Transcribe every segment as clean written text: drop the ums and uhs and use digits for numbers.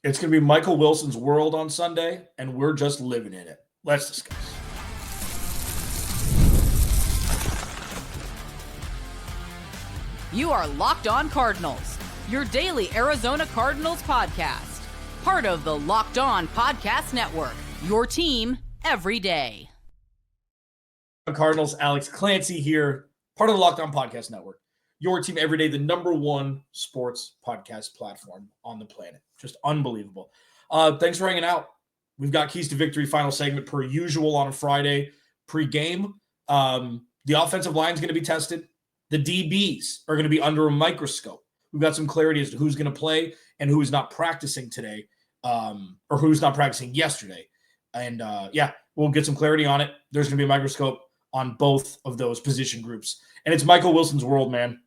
It's going to be Michael Wilson's world on Sunday, and we're just living in it. Let's discuss. You are Locked On Cardinals, your daily Arizona Cardinals podcast. Part of the Locked On Podcast Network, your team every day. Cardinals, Alex Clancy here, part of the Locked On Podcast Network, your team every day, the number one sports podcast platform on the planet. Just unbelievable. Thanks for hanging out. We've got Keys to Victory final segment per usual on a Friday pre-game. The offensive line is going to be tested. The DBs are going to be under a microscope. We've got some clarity as to who's going to play and who is not practicing today, or who's not practicing yesterday. And we'll get some clarity on it. There's going to be a microscope on both of those position groups. And it's Michael Wilson's world, man.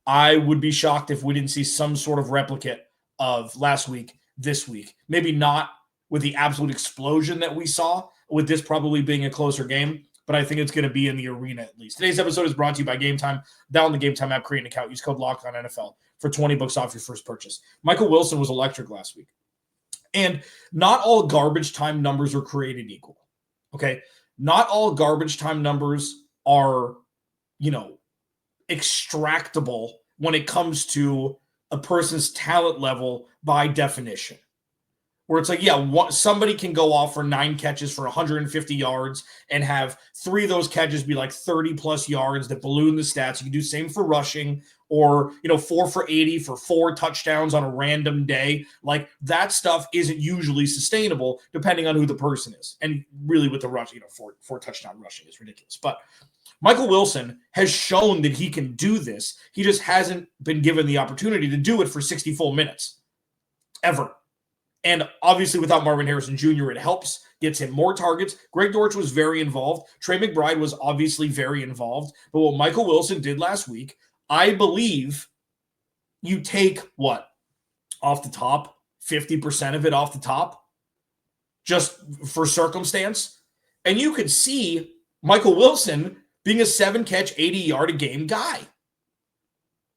I would be shocked if we didn't see some sort of replicate of last week, this week. Maybe not with the absolute explosion that we saw, with this probably being a closer game, but I think it's going to be in the arena at least. Today's episode is brought to you by Game Time. Download the Game Time app, create an account, use code LOCKEDONNFL for $20 off your first purchase. Michael Wilson was electric last week. And not all garbage time numbers are created equal, okay? Not all garbage time numbers are, extractable when it comes to a person's talent level by definition. Where it's like, somebody can go off for 9 catches for 150 yards and have 3 of those catches be like 30-plus yards that balloon the stats. You can do the same for rushing or, 4 for 80 for 4 touchdowns on a random day. Like, that stuff isn't usually sustainable depending on who the person is. And really with the rush, 4 touchdown rushing is ridiculous. But Michael Wilson has shown that he can do this. He just hasn't been given the opportunity to do it for 60 full minutes. Ever. And obviously without Marvin Harrison Jr., it helps, gets him more targets. Greg Dortch was very involved. Trey McBride was obviously very involved. But what Michael Wilson did last week, I believe you take off the top, 50% of it off the top, just for circumstance. And you could see Michael Wilson being a 7-catch, 80-yard-a-game guy.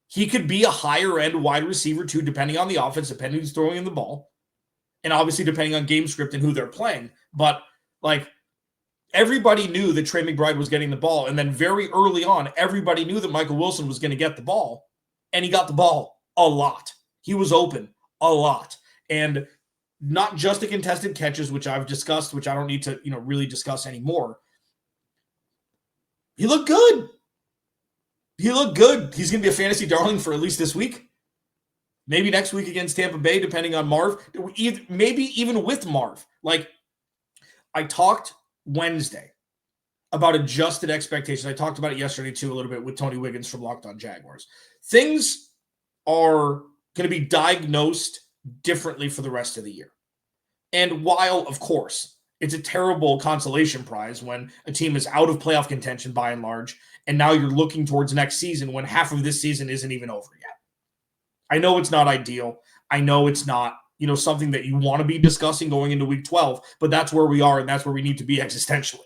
He could be a higher-end wide receiver, too, depending on the offense, depending who's throwing in the ball. And obviously depending on game script and who they're playing. But, everybody knew that Trey McBride was getting the ball. And then very early on, everybody knew that Michael Wilson was going to get the ball. And he got the ball a lot. He was open a lot. And not just the contested catches, which I've discussed, which I don't need to, really discuss anymore. He looked good. He's going to be a fantasy darling for at least this week. Maybe next week against Tampa Bay, depending on Marv. Maybe even with Marv. I talked Wednesday about adjusted expectations. I talked about it yesterday, too, a little bit with Tony Wiggins from Locked On Jaguars. Things are going to be diagnosed differently for the rest of the year. And while, of course, it's a terrible consolation prize when a team is out of playoff contention by and large, and now you're looking towards next season when half of this season isn't even over yet. I know it's not ideal. I know it's not, something that you want to be discussing going into week 12, but that's where we are and that's where we need to be existentially.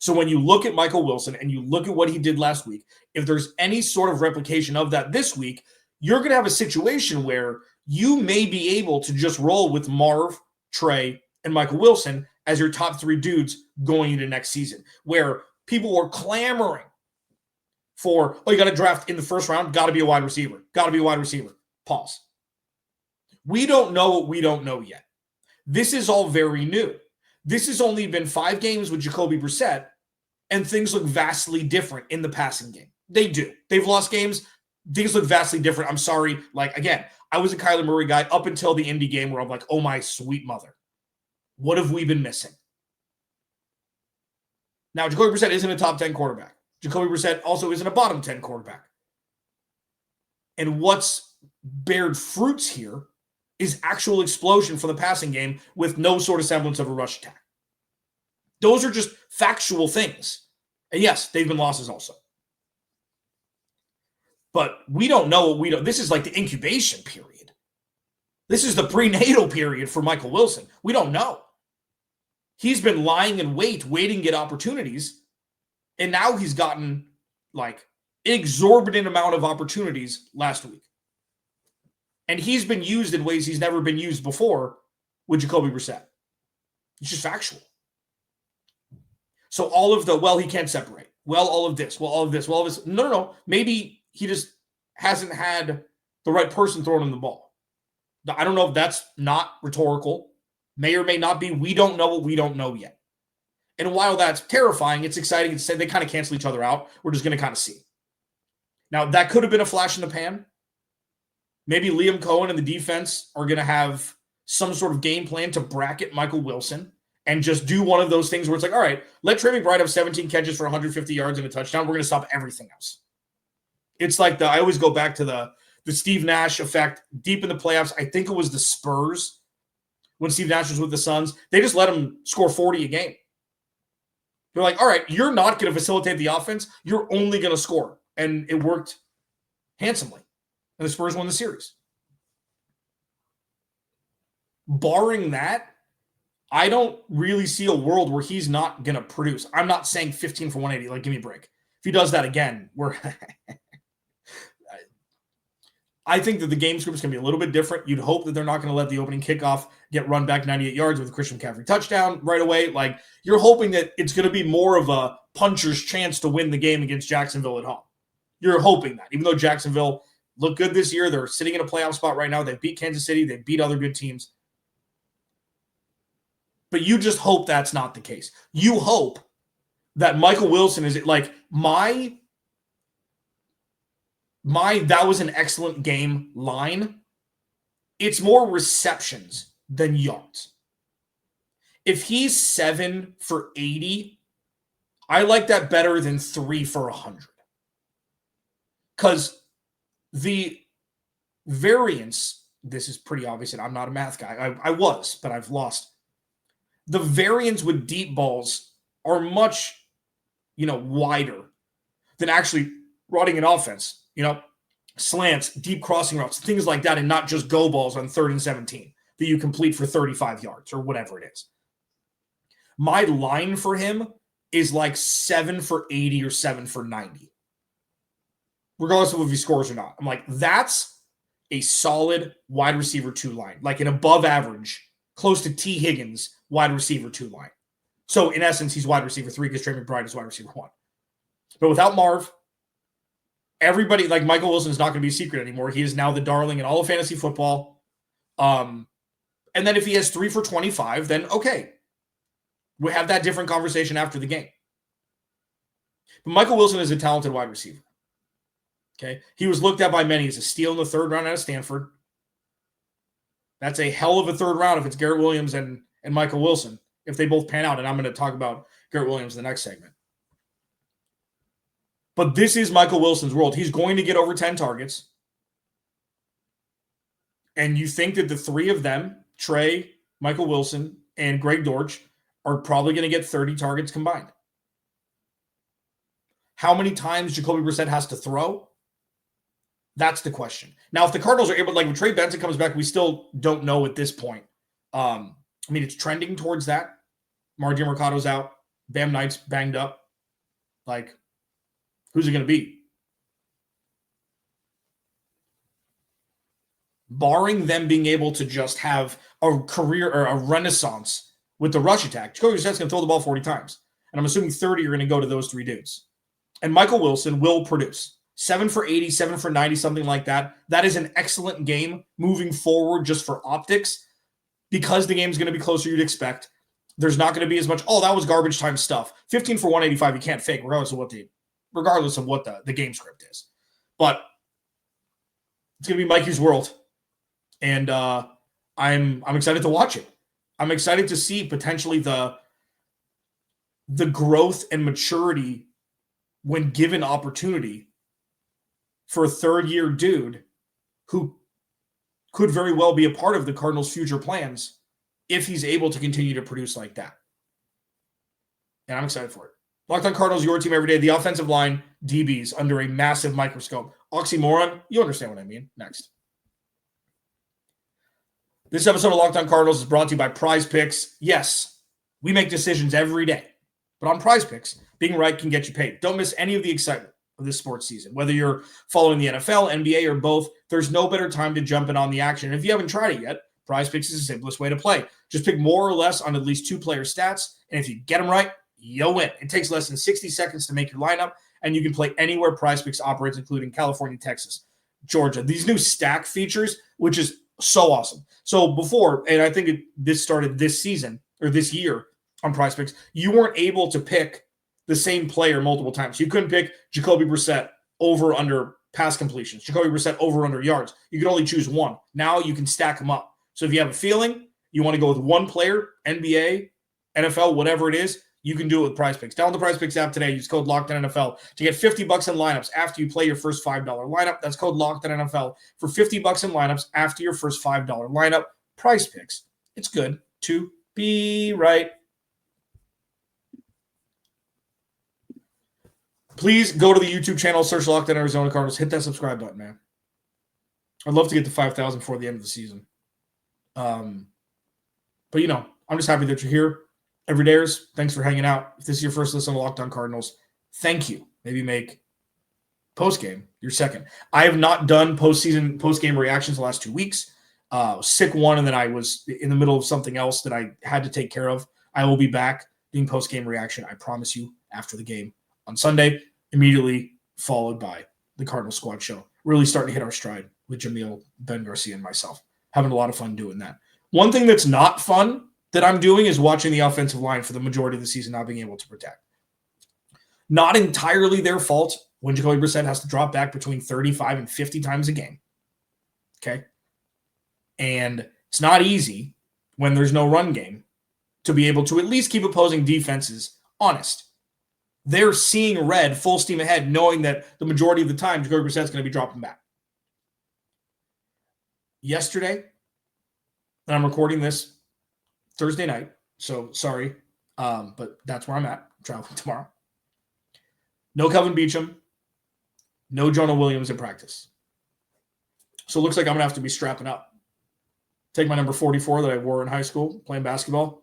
So when you look at Michael Wilson and you look at what he did last week, if there's any sort of replication of that this week, you're going to have a situation where you may be able to just roll with Marv, Trey, and Michael Wilson as your top 3 dudes going into next season, where people were clamoring for, you got to draft in the first round, got to be a wide receiver, Pause. We don't know what we don't know yet. This is all very new. This has only been 5 games with Jacoby Brissett, and things look vastly different in the passing game. They do. They've lost games. Things look vastly different. I'm sorry. Again, I was a Kyler Murray guy up until the Indy game where I'm like, oh my sweet mother. What have we been missing? Now, Jacoby Brissett isn't a top 10 quarterback. Jacoby Brissett also isn't a bottom 10 quarterback. And what's bared fruits here is actual explosion for the passing game with no sort of semblance of a rush attack. Those are just factual things. And yes, they've been losses also. But we don't know what we don't. This is like the incubation period. This is the prenatal period for Michael Wilson. We don't know. He's been lying in wait, waiting to get opportunities. And now he's gotten exorbitant amount of opportunities last week. And he's been used in ways he's never been used before with Jacoby Brissett. It's just factual. So all of the, well, he can't separate. Well, all of this. Well, all of this. Well, all of this. No. Maybe he just hasn't had the right person throwing him the ball. I don't know if that's not rhetorical. May or may not be. We don't know what we don't know yet. And while that's terrifying, it's exciting to say they kind of cancel each other out. We're just going to kind of see. Now, that could have been a flash in the pan. Maybe Liam Cohen and the defense are going to have some sort of game plan to bracket Michael Wilson and just do one of those things where it's like, all right, let Trey McBride have 17 catches for 150 yards and a touchdown. We're going to stop everything else. It's like I always go back to the Steve Nash effect deep in the playoffs. I think it was the Spurs when Steve Nash was with the Suns. They just let him score 40 a game. They're like, all right, you're not going to facilitate the offense. You're only going to score. And it worked handsomely. And the Spurs won the series. Barring that, I don't really see a world where he's not going to produce. I'm not saying 15 for 180. Like, give me a break. If he does that again, I think that the game script is going to be a little bit different. You'd hope that they're not going to let the opening kickoff get run back 98 yards with a Christian McCaffrey touchdown right away. Like, you're hoping that it's going to be more of a puncher's chance to win the game against Jacksonville at home. You're hoping that. Even though Jacksonville looked good this year, they're sitting in a playoff spot right now. They beat Kansas City. They beat other good teams. But you just hope that's not the case. You hope that Michael Wilson is like my that was an excellent game line. It's more receptions than yards. If he's 7 for 80, I like that better than 3 for 100. Because the variance, this is pretty obvious, and I'm not a math guy. I was, but I've lost. The variance with deep balls are much, wider than actually running an offense. Slants, deep crossing routes, things like that, and not just go balls on 3rd and 17 that you complete for 35 yards or whatever it is. My line for him is like 7 for 80 or 7 for 90. Regardless of if he scores or not. I'm like, that's a solid wide receiver 2 line, like an above average, close to T. Higgins wide receiver 2 line. So in essence, he's wide receiver 3 because Trey McBride is wide receiver 1. But without Marv, everybody, like Michael Wilson is not going to be a secret anymore. He is now the darling in all of fantasy football. And then if he has 3 for 25, then okay. We have that different conversation after the game. But Michael Wilson is a talented wide receiver. Okay. He was looked at by many as a steal in the 3rd round out of Stanford. That's a hell of a 3rd round if it's Garrett Williams and Michael Wilson, if they both pan out. And I'm going to talk about Garrett Williams in the next segment. But this is Michael Wilson's world. He's going to get over 10 targets. And you think that the 3 of them, Trey, Michael Wilson, and Greg Dortch, are probably going to get 30 targets combined. How many times Jacoby Brissett has to throw? That's the question. Now, if the Cardinals are able, like when Trey Benson comes back, we still don't know at this point. It's trending towards that. Margie Mercado's out. Bam Knight's banged up. Like, who's it going to be? Barring them being able to just have a career or a renaissance with the rush attack, Jacoby Brissett's going to throw the ball 40 times. And I'm assuming 30 are going to go to those 3 dudes. And Michael Wilson will produce 7 for 80, 7 for 90, something like that. That is an excellent game moving forward just for optics because the game's going to be closer you'd expect. There's not going to be as much, that was garbage time stuff. 15 for 185, you can't fake regardless of what the game script is. But it's going to be Mikey's world. And I'm excited to watch it. I'm excited to see potentially the growth and maturity when given opportunity for a 3rd-year dude who could very well be a part of the Cardinals' future plans if he's able to continue to produce like that. And I'm excited for it. Locked on Cardinals, your team every day. The offensive line, DBs, under a massive microscope. Oxymoron, you understand what I mean. Next. This episode of Locked on Cardinals is brought to you by Prize Picks. Yes, we make decisions every day. But on Prize Picks, being right can get you paid. Don't miss any of the excitement of this sports season. Whether you're following the NFL, NBA, or both, there's no better time to jump in on the action. And if you haven't tried it yet, Prize Picks is the simplest way to play. Just pick more or less on at least 2 player stats, and if you get them right, you'll win. It takes less than 60 seconds to make your lineup, and you can play anywhere Prize Picks operates, including California, Texas, Georgia. These new stack features, which is so awesome. So before, and I think this started this season or this year on Prize Picks, you weren't able to pick the same player multiple times. You couldn't pick Jacoby Brissett over under pass completions, Jacoby Brissett over under yards. You could only choose one. Now you can stack them up. So if you have a feeling you want to go with one player, NBA, NFL, whatever it is, you can do it with Prize Picks. Download the Prize Picks app today. Use code LOCKEDONNFL to get $50 in lineups after you play your first $5 lineup. That's code LOCKEDONNFL for $50 in lineups after your first $5 lineup. Prize Picks. It's good to be right. Please go to the YouTube channel, search Locked On Arizona Cardinals. Hit that subscribe button, man. I'd love to get to 5,000 before the end of the season. But, you know, I'm just happy that you're here. Everydayers, thanks for hanging out. If this is your first listen to Locked On Cardinals, thank you. Maybe make postgame your second. I have not done postgame reactions the last 2 weeks. Sick one, and then I was in the middle of something else that I had to take care of. I will be back doing postgame reaction, I promise you, after the game on Sunday, immediately followed by the Cardinal Squad show. Really starting to hit our stride with Jamil, Ben Garcia, and myself. Having a lot of fun doing that. One thing that's not fun that I'm doing is watching the offensive line for the majority of the season not being able to protect. Not entirely their fault when Jacoby Brissett has to drop back between 35 and 50 times a game. Okay? And it's not easy when there's no run game to be able to at least keep opposing defenses honest. They're seeing red, full steam ahead, knowing that the majority of the time Jacoby Brissett's going to be dropping back. Yesterday, and I'm recording this Thursday night, so sorry, but that's where I'm at. I'm traveling tomorrow. No Kelvin Beachum, no Jonah Williams in practice. So it looks like I'm going to have to be strapping up. Take my number 44 that I wore in high school playing basketball.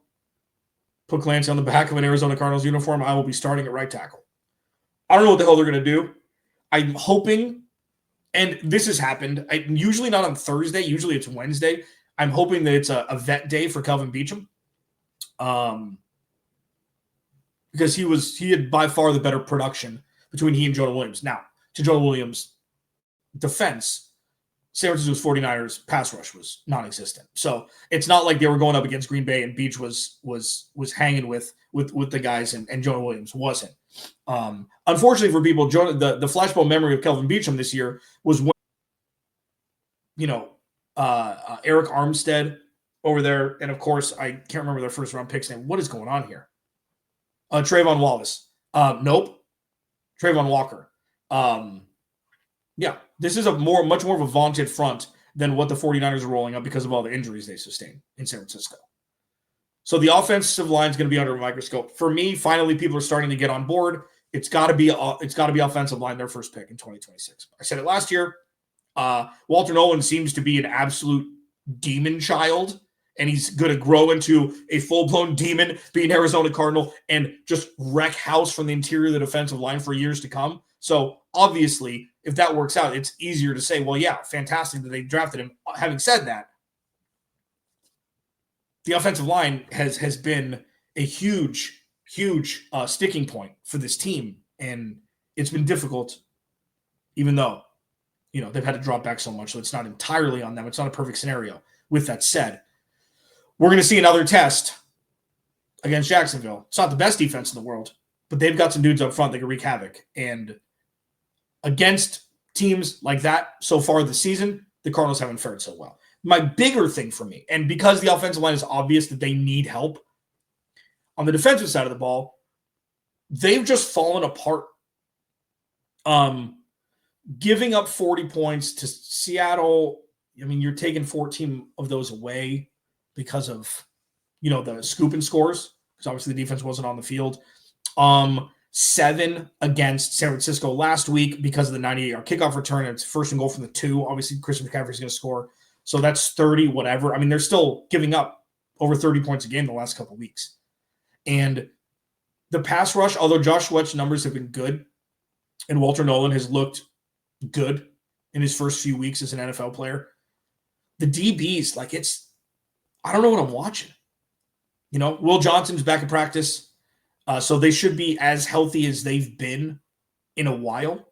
Put Clancy on the back of an Arizona Cardinals uniform. I will be starting at right tackle. I don't know what the hell they're going to do. I'm hoping, and this has happened, usually not on Thursday. Usually it's Wednesday. I'm hoping that it's a vet day for Kelvin Beachum. Because he had by far the better production between he and Jonah Williams. Now, to Jonah Williams' defense, San Francisco's 49ers pass rush was non-existent. So it's not like they were going up against Green Bay and Beach was hanging with the guys and Jonah Williams wasn't. Unfortunately for people, the flashbulb memory of Kelvin Beachum this year was when, Eric Armstead over there, and of course I can't remember their first round picks name. What is going on here? Trayvon Wallace. Nope. Trayvon Walker. Yeah, this is much more of a vaunted front than what the 49ers are rolling up because of all the injuries they sustained in San Francisco. So the offensive line is going to be under a microscope. For me, finally, people are starting to get on board. It's got to be offensive line, their first pick in 2026. I said it last year. Walter Nolan seems to be an absolute demon child, and he's going to grow into a full-blown demon, be an Arizona Cardinal, and just wreck house from the interior of the defensive line for years to come. So obviously, if that works out, it's easier to say, well, yeah, fantastic that they drafted him. Having said that, the offensive line has been a huge sticking point for this team, and it's been difficult, even though they've had to drop back so much, so it's not entirely on them. It's not a perfect scenario. With that said, we're going to see another test against Jacksonville. It's not the best defense in the world, but they've got some dudes up front that can wreak havoc. And against teams like that so far this season, the Cardinals haven't fared so well. My bigger thing for me, and because the offensive line is obvious that they need help, on the defensive side of the ball, they've just fallen apart. Giving up 40 points to Seattle, I mean, you're taking 14 of those away because of, the scoop and scores, because obviously the defense wasn't on the field. 7 against San Francisco last week because of the 98-yard kickoff return. It's first and goal from the 2. Obviously, Christian McCaffrey's going to score. So that's 30, whatever. I mean, they're still giving up over 30 points a game the last couple of weeks. And the pass rush, although Josh Sweat's numbers have been good, and Walter Nolan has looked good in his first few weeks as an NFL player, the DBs, I don't know what I'm watching. Will Johnson's back in practice. So they should be as healthy as they've been in a while,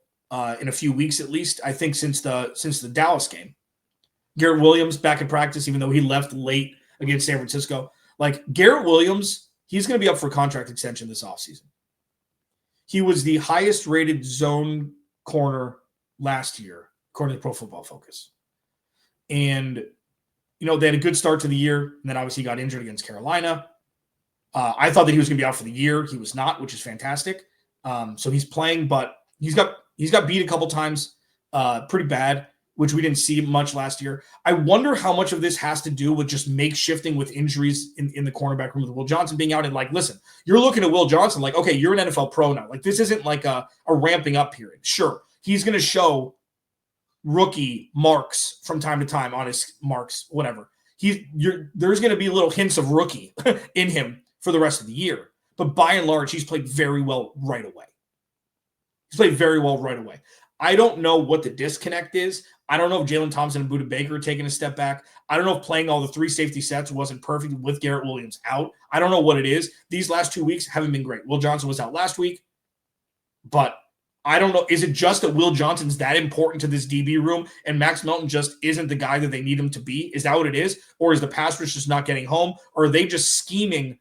in a few weeks at least. I think since the Dallas game. Garrett Williams back in practice, even though he left late against San Francisco. Like Garrett Williams, he's going to be up for contract extension this offseason. He was the highest rated zone corner last year, according to Pro Football Focus. And, they had a good start to the year, and then obviously he got injured against Carolina. I thought that he was going to be out for the year. He was not, which is fantastic. So he's playing, but he's got beat a couple times, pretty bad, which we didn't see much last year. I wonder how much of this has to do with just makeshifting with injuries in the cornerback room with Will Johnson being out. And like, listen, you're looking at Will Johnson like, okay, you're an NFL pro now. Like, this isn't like a ramping up period. Sure, he's going to show rookie marks from time to time on his marks, whatever. There's going to be little hints of rookie in him for the rest of the year. But by and large, he's played very well right away. I don't know what the disconnect is. I don't know if Jalen Thompson and Budda Baker are taking a step back. I don't know if playing all the 3 safety sets wasn't perfect with Garrett Williams out. I don't know what it is. These last 2 weeks haven't been great. Will Johnson was out last week, but I don't know. Is it just that Will Johnson's that important to this DB room and Max Melton just isn't the guy that they need him to be? Is that what it is? Or is the pass rush just not getting home? Or are they just scheming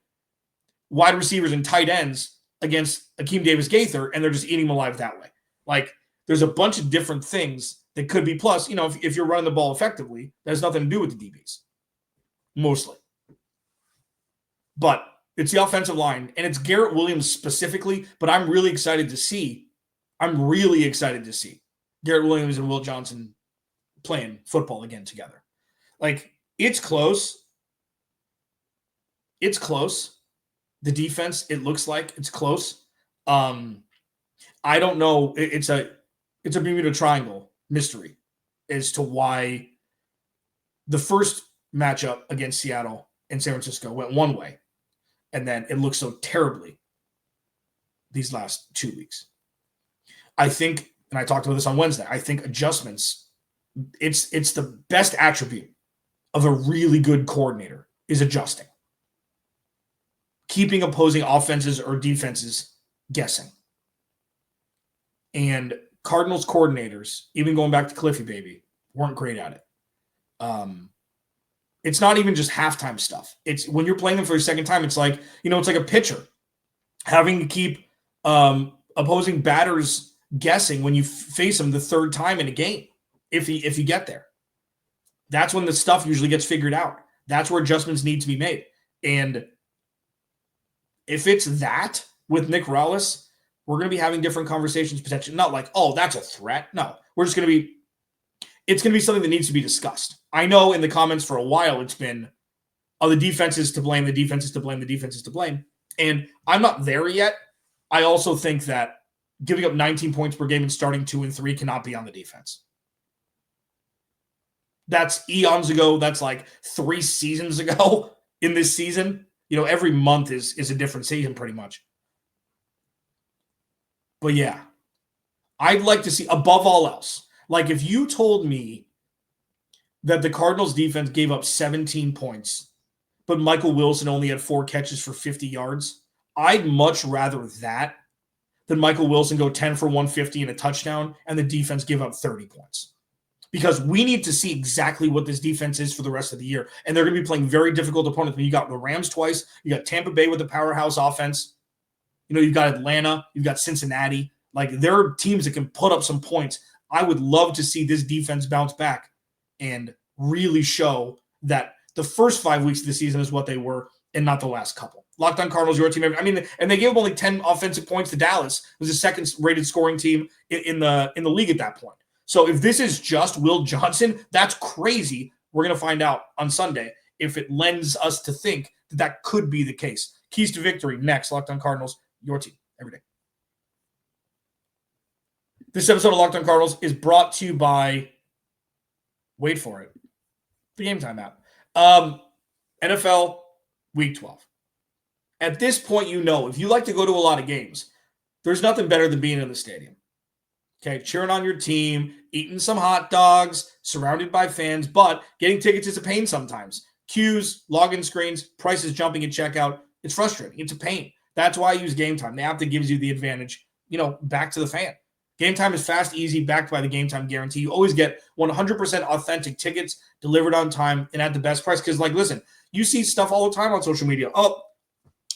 wide receivers and tight ends against Akeem Davis-Gaither and they're just eating them alive that way? Like, there's a bunch of different things that could be. Plus, if you're running the ball effectively, that has nothing to do with the DBs, mostly. But it's the offensive line, and it's Garrett Williams specifically, but I'm really excited to see Garrett Williams and Will Johnson playing football again together. Like, it's close. It's close. The defense, it looks like it's close. I don't know. It's a Bermuda Triangle mystery as to why the first matchup against Seattle and San Francisco went one way, and then it looked so terribly these last 2 weeks. I think, and I talked about this on Wednesday, I think adjustments, it's the best attribute of a really good coordinator is adjusting. Keeping opposing offenses or defenses guessing. And Cardinals coordinators, even going back to Cliffy Baby, weren't great at it. It's not even just halftime stuff. It's when you're playing them for the second time, it's like, it's like a pitcher having to keep opposing batters guessing when you face them the third time in a game, if you get there. That's when the stuff usually gets figured out. That's where adjustments need to be made. And if it's that with Nick Rallis, we're going to be having different conversations potentially. Not like, oh, that's a threat. No, it's going to be something that needs to be discussed. I know in the comments for a while it's been, oh, the defense is to blame, the defense is to blame, the defense is to blame. And I'm not there yet. I also think that giving up 19 points per game and starting 2 and 3 cannot be on the defense. That's eons ago. That's like 3 seasons ago in this season. Every month is a different season pretty much. But yeah, I'd like to see, above all else, like if you told me that the Cardinals defense gave up 17 points, but Michael Wilson only had 4 catches for 50 yards, I'd much rather that than Michael Wilson go 10 for 150 and a touchdown and the defense give up 30 points. Because we need to see exactly what this defense is for the rest of the year. And they're going to be playing very difficult opponents. You got the Rams twice. You got Tampa Bay with a powerhouse offense. You've got Atlanta. You've got Cincinnati. Like, there are teams that can put up some points. I would love to see this defense bounce back and really show that the first 5 weeks of the season is what they were and not the last couple. Locked On Cardinals, your team. I mean, and they gave up only 10 offensive points to Dallas. It was the second-rated scoring team in the league at that point. So if this is just Will Johnson, that's crazy. We're going to find out on Sunday if it lends us to think that could be the case. Keys to victory next. Locked On Cardinals, your team every day. This episode of Locked On Cardinals is brought to you by, wait for it, the Game Time app. NFL Week 12. At this point, if you like to go to a lot of games, there's nothing better than being in the stadium. Okay, cheering on your team, eating some hot dogs, surrounded by fans, but getting tickets is a pain sometimes. queues, login screens, prices jumping at checkout. It's frustrating. It's a pain. That's why I use Game Time, the app that gives you the advantage, back to the fan. Game Time is fast, easy, backed by the Game Time guarantee. You always get 100% authentic tickets delivered on time and at the best price. Because, listen, you see stuff all the time on social media. Oh,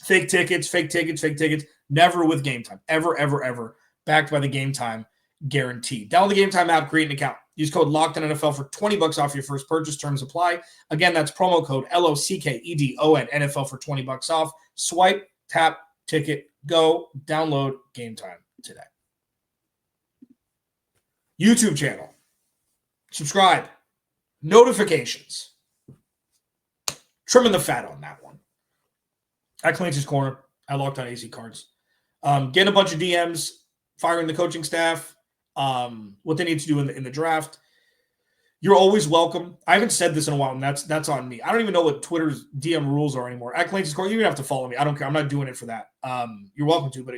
fake tickets, fake tickets, fake tickets. Never with Game Time. Ever, ever, ever. Backed by the Game Time guarantee. Download the Game Time app, create an account. Use code LOCKEDONNFL for $20 off your first purchase. Terms apply. Again, that's promo code LOCKEDON NFL for $20 off. Swipe, tap, ticket, go. Download Game Time today. YouTube channel. Subscribe. Notifications. Trimming the fat on that one. At Clancy's Corner. I locked on AC Cards. Getting a bunch of DMs. Firing the coaching staff. What they need to do in the draft. You're always welcome. I haven't said this in a while, and that's on me. I don't even know what Twitter's DM rules are anymore. At Clancy's Corner, you're going to have to follow me. I don't care. I'm not doing it for that. You're welcome to, but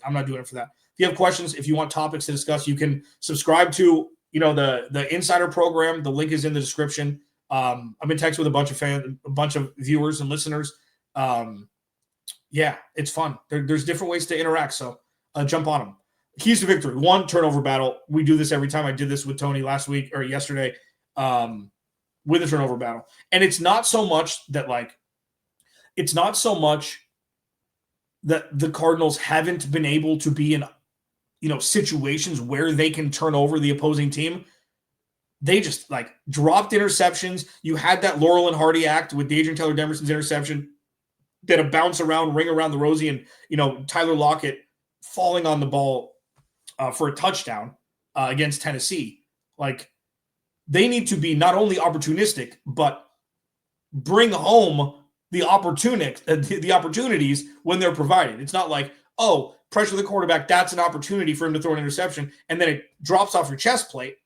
I'm not doing it for that. If you have questions, if you want topics to discuss, you can subscribe to the Insider program. The link is in the description. I've been texting with a bunch of viewers and listeners. Yeah, it's fun. There's different ways to interact, so jump on them. Keys to victory. 1, turnover battle. We do this every time. I did this with Tony last week or yesterday with a turnover battle. And it's not so much that the Cardinals haven't been able to be in situations where they can turn over the opposing team. They just dropped interceptions. You had that Laurel and Hardy act with Adrian Taylor Demerson's interception. Did a bounce around, ring around the Rosie, and Tyler Lockett falling on the ball for a touchdown against Tennessee. They need to be not only opportunistic, but bring home the opportunities when they're provided. It's not pressure the quarterback, that's an opportunity for him to throw an interception, and then it drops off your chest plate.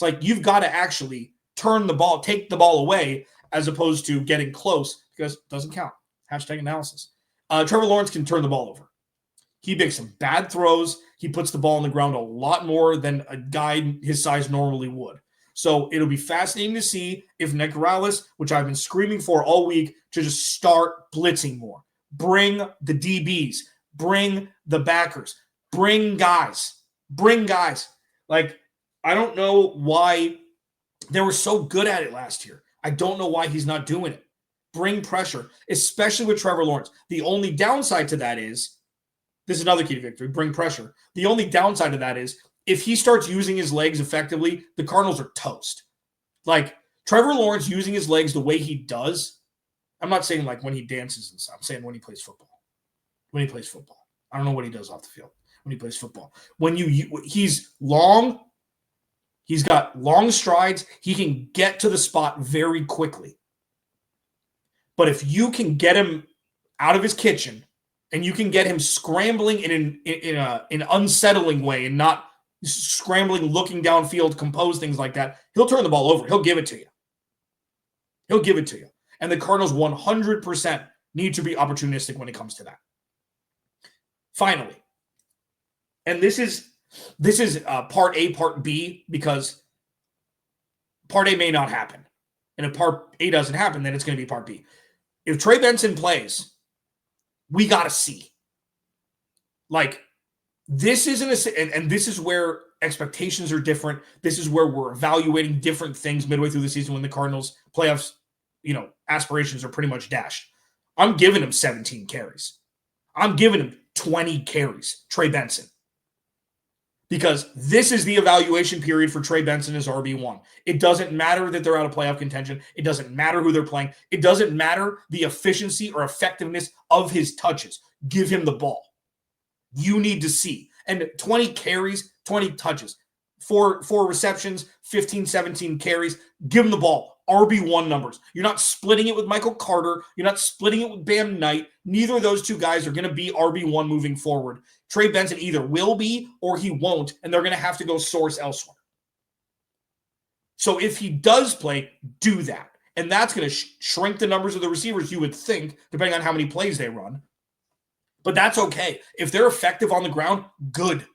It's you've got to actually turn the ball, take the ball away, as opposed to getting close, because it doesn't count. Hashtag analysis. Trevor Lawrence can turn the ball over. He makes some bad throws. He puts the ball on the ground a lot more than a guy his size normally would. So it'll be fascinating to see if Nick Rallis, which I've been screaming for all week, to just start blitzing more. Bring the DBs. Bring the backers. Bring guys. I don't know why they were so good at it last year. I don't know why he's not doing it. Bring pressure, especially with Trevor Lawrence. The only downside to that is, this is another key to victory, bring pressure. The only downside to that is, if he starts using his legs effectively, the Cardinals are toast. Trevor Lawrence using his legs the way he does, I'm not saying when he dances and stuff. I'm saying when he plays football. When he plays football. I don't know what he does off the field when he plays football. He's long, he's got long strides, he can get to the spot very quickly. But if you can get him out of his kitchen and you can get him scrambling in an unsettling way and not scrambling, looking downfield, compose things like that, he'll turn the ball over. He'll give it to you. And the Cardinals 100% need to be opportunistic when it comes to that. Finally, and this is part A, part B, because part A may not happen. And if part A doesn't happen, then it's going to be part B. If Trey Benson plays, we got to see. This isn't and this is where expectations are different. This is where we're evaluating different things midway through the season when the Cardinals playoffs, aspirations are pretty much dashed. I'm giving him 17 carries. I'm giving him 20 carries, Trey Benson. Because this is the evaluation period for Trey Benson as RB1. It doesn't matter that they're out of playoff contention. It doesn't matter who they're playing. It doesn't matter the efficiency or effectiveness of his touches. Give him the ball. You need to see. And 20 carries, 20 touches, four receptions, 15, 17 carries. Give him the ball. RB1 numbers. You're not splitting it with Michael Carter. You're not splitting it with Bam Knight. Neither of those two guys are going to be RB1 moving forward. Trey Benson either will be or he won't, and they're going to have to go source elsewhere. So if he does play, do that. And that's going to shrink the numbers of the receivers, you would think, depending on how many plays they run. But that's okay. If they're effective on the ground, good.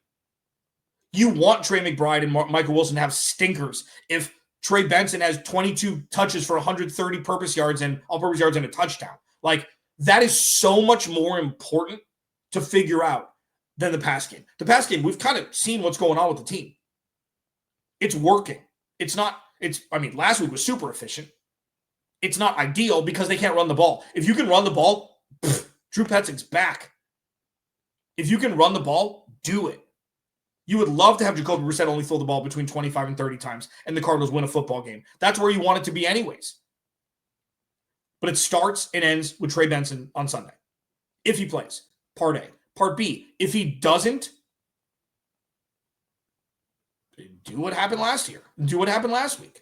You want Trey McBride and Michael Wilson to have stinkers. If Trey Benson has 22 touches for 130 purpose yards and all-purpose yards and a touchdown. Like, that is so much more important to figure out than the pass game. The pass game, we've kind of seen what's going on with the team. It's working. Last week was super efficient. It's not ideal because they can't run the ball. If you can run the ball, Drew Petzing's back. If you can run the ball, do it. You would love to have Jacoby Brissett only throw the ball between 25 and 30 times and the Cardinals win a football game. That's where you want it to be anyways. But it starts and ends with Trey Benson on Sunday. If he plays, part A. Part B, if he doesn't, do what happened last year. Do what happened last week.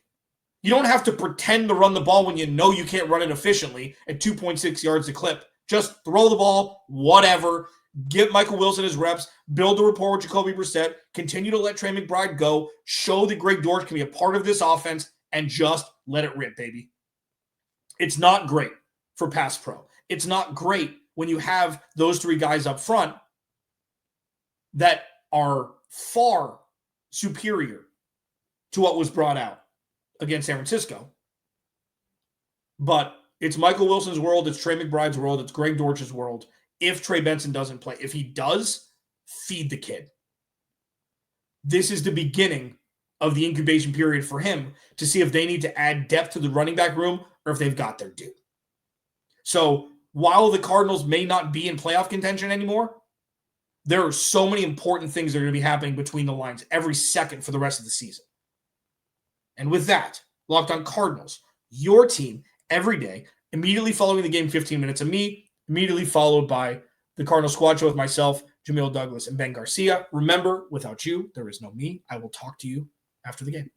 You don't have to pretend to run the ball when you know you can't run it efficiently at 2.6 yards a clip. Just throw the ball, whatever. Give Michael Wilson his reps. Build a rapport with Jacoby Brissett. Continue to let Trey McBride go. Show that Greg Dortch can be a part of this offense and just let it rip, baby. It's not great for pass pro. It's not great when you have those three guys up front that are far superior to what was brought out against San Francisco. But it's Michael Wilson's world. It's Trey McBride's world. It's Greg Dortch's world. If Trey Benson doesn't play, if he does, feed the kid. This is the beginning of the incubation period for him to see if they need to add depth to the running back room or if they've got their due. So while the Cardinals may not be in playoff contention anymore, there are so many important things that are going to be happening between the lines every second for the rest of the season. And with that, Locked On Cardinals, your team every day, immediately following the game, 15 minutes of me, immediately followed by the Cardinal Squad Show with myself, Jamil Douglas, and Ben Garcia. Remember, without you, there is no me. I will talk to you after the game.